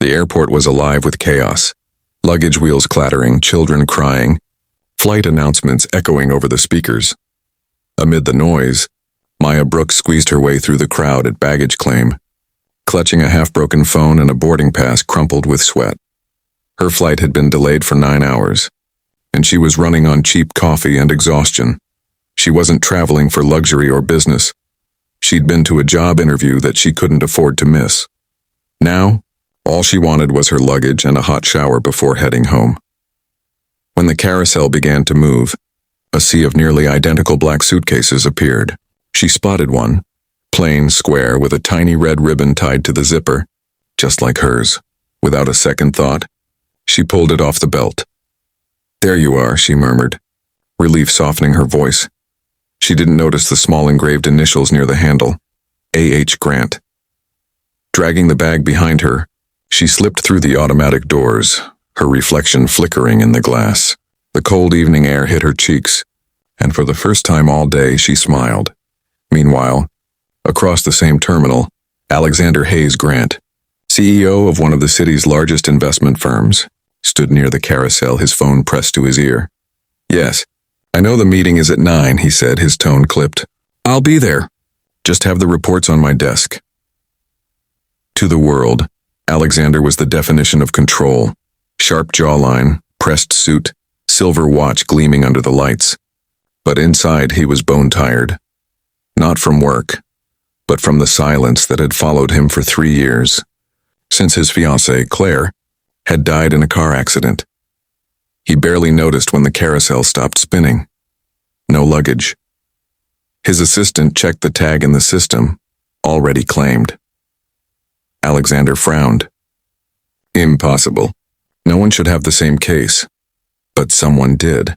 The airport was alive with chaos. Luggage wheels clattering, children crying, flight announcements echoing over the speakers. Amid the noise, Maya Brooks squeezed her way through the crowd at baggage claim, clutching a half-broken phone and a boarding pass crumpled with sweat. Her flight had been delayed for 9 hours, and she was running on cheap coffee and exhaustion. She wasn't traveling for luxury or business. She'd been to a job interview that she couldn't afford to miss. Now, all she wanted was her luggage and a hot shower before heading home. When the carousel began to move, a sea of nearly identical black suitcases appeared. She spotted one, plain, square, with a tiny red ribbon tied to the zipper, just like hers. Without a second thought, she pulled it off the belt. "There you are," she murmured, relief softening her voice. She didn't notice the small engraved initials near the handle, A.H. Grant. Dragging the bag behind her, she slipped through the automatic doors, her reflection flickering in the glass. The cold evening air hit her cheeks, and for the first time all day she smiled. Meanwhile, across the same terminal, Alexander Hayes Grant, CEO of one of the city's largest investment firms, stood near the carousel, his phone pressed to his ear. "Yes, I know the meeting is at 9, he said, his tone clipped. "I'll be there. Just have the reports on my desk." To the world, Alexander was the definition of control. Sharp jawline, pressed suit, silver watch gleaming under the lights. But inside he was bone-tired. Not from work, but from the silence that had followed him for 3 years, since his fiancée, Claire, had died in a car accident. He barely noticed when the carousel stopped spinning. No luggage. His assistant checked the tag in the system, already claimed. Alexander frowned. Impossible. No one should have the same case. But someone did.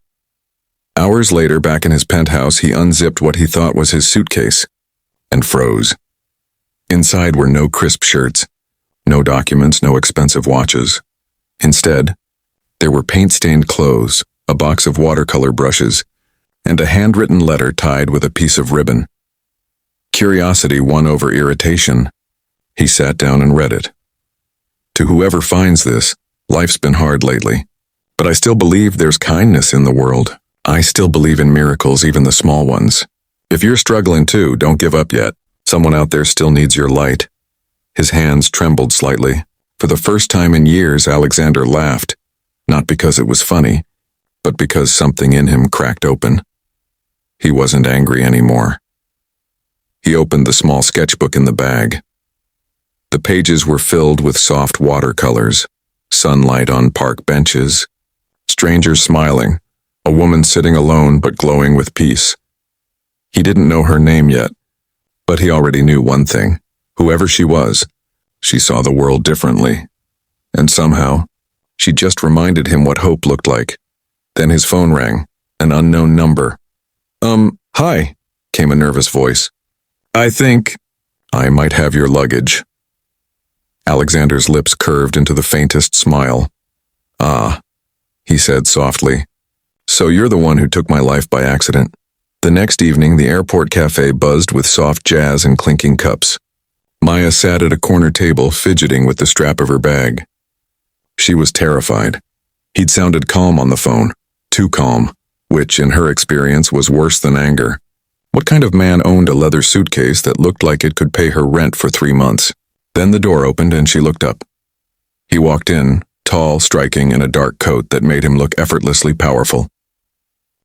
Hours later, back in his penthouse, he unzipped what he thought was his suitcase and froze. Inside were no crisp shirts, no documents, no expensive watches. Instead, there were paint-stained clothes, a box of watercolor brushes, and a handwritten letter tied with a piece of ribbon. Curiosity won over irritation. He sat down and read it. "To whoever finds this, life's been hard lately, but I still believe there's kindness in the world. I still believe in miracles, even the small ones. If you're struggling too, don't give up yet. Someone out there still needs your light." His hands trembled slightly. For the first time in years, Alexander laughed, not because it was funny, but because something in him cracked open. He wasn't angry anymore. He opened the small sketchbook in the bag. The pages were filled with soft watercolors, sunlight on park benches, strangers smiling, a woman sitting alone but glowing with peace. He didn't know her name yet, but he already knew one thing. Whoever she was, she saw the world differently. And somehow, she just reminded him what hope looked like. Then his phone rang, an unknown number. Hi," came a nervous voice. "I think I might have your luggage." Alexander's lips curved into the faintest smile. "Ah," he said softly. "So you're the one who took my life by accident." The next evening, the airport cafe buzzed with soft jazz and clinking cups. Maya sat at a corner table, fidgeting with the strap of her bag. She was terrified. He'd sounded calm on the phone, too calm, which, in her experience, was worse than anger. What kind of man owned a leather suitcase that looked like it could pay her rent for 3 months? Then the door opened and she looked up. He walked in, tall, striking, in a dark coat that made him look effortlessly powerful.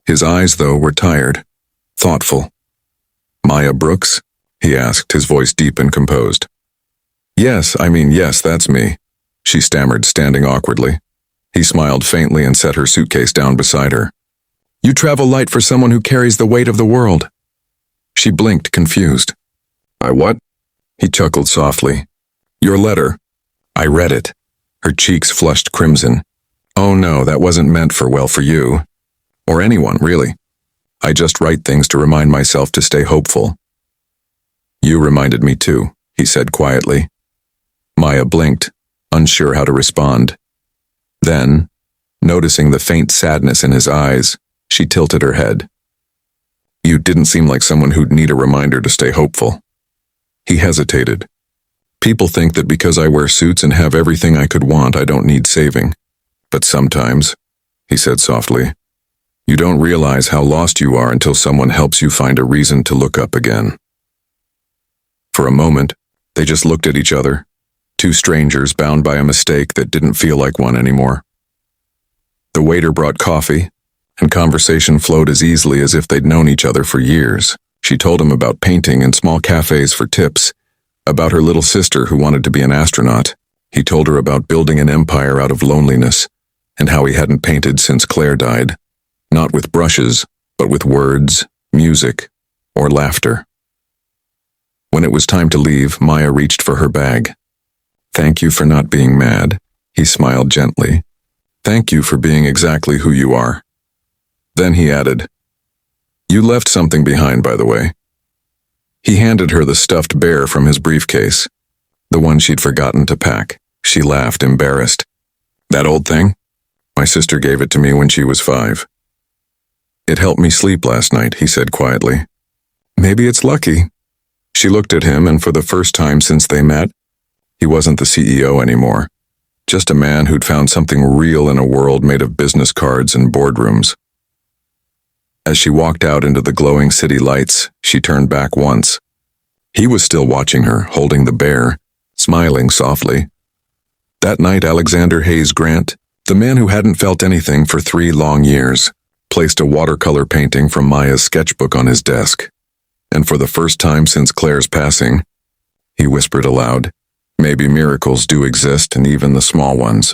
His eyes, though, were tired, thoughtful. "Maya Brooks?" he asked, his voice deep and composed. Yes, that's me," she stammered, standing awkwardly. He smiled faintly and set her suitcase down beside her. "You travel light for someone who carries the weight of the world." She blinked, confused. "I what?" He chuckled softly. "Your letter. I read it." Her cheeks flushed crimson. "Oh no, that wasn't meant for you. Or anyone, really. I just write things to remind myself to stay hopeful." "You reminded me too," he said quietly. Maya blinked, unsure how to respond. Then, noticing the faint sadness in his eyes, she tilted her head. "You didn't seem like someone who'd need a reminder to stay hopeful." He hesitated. People think that because I wear suits and have everything I could want, I don't need saving. But sometimes, he said softly, you don't realize how lost you are until someone helps you find a reason to look up again. For a moment, they just looked at each other, two strangers bound by a mistake that didn't feel like one anymore. The waiter brought coffee, and conversation flowed as easily as if they'd known each other for years. She told him about painting in small cafes for tips, about her little sister who wanted to be an astronaut. He told her about building an empire out of loneliness, and how he hadn't painted since Claire died, not with brushes, but with words, music, or laughter. When it was time to leave, Maya reached for her bag. Thank you for not being mad, he smiled gently. Thank you for being exactly who you are. Then he added, you left something behind, by the way. He handed her the stuffed bear from his briefcase, the one she'd forgotten to pack. She laughed, embarrassed. That old thing? My sister gave it to me when she was 5. It helped me sleep last night, he said quietly. Maybe it's lucky. She looked at him, and for the first time since they met, he wasn't the CEO anymore, just a man who'd found something real in a world made of business cards and boardrooms. As she walked out into the glowing city lights, she turned back once. He was still watching her, holding the bear, smiling softly. That night, Alexander Hayes Grant, the man who hadn't felt anything for 3 long years, placed a watercolor painting from Maya's sketchbook on his desk. And for the first time since Claire's passing, he whispered aloud, maybe miracles do exist, and even the small ones.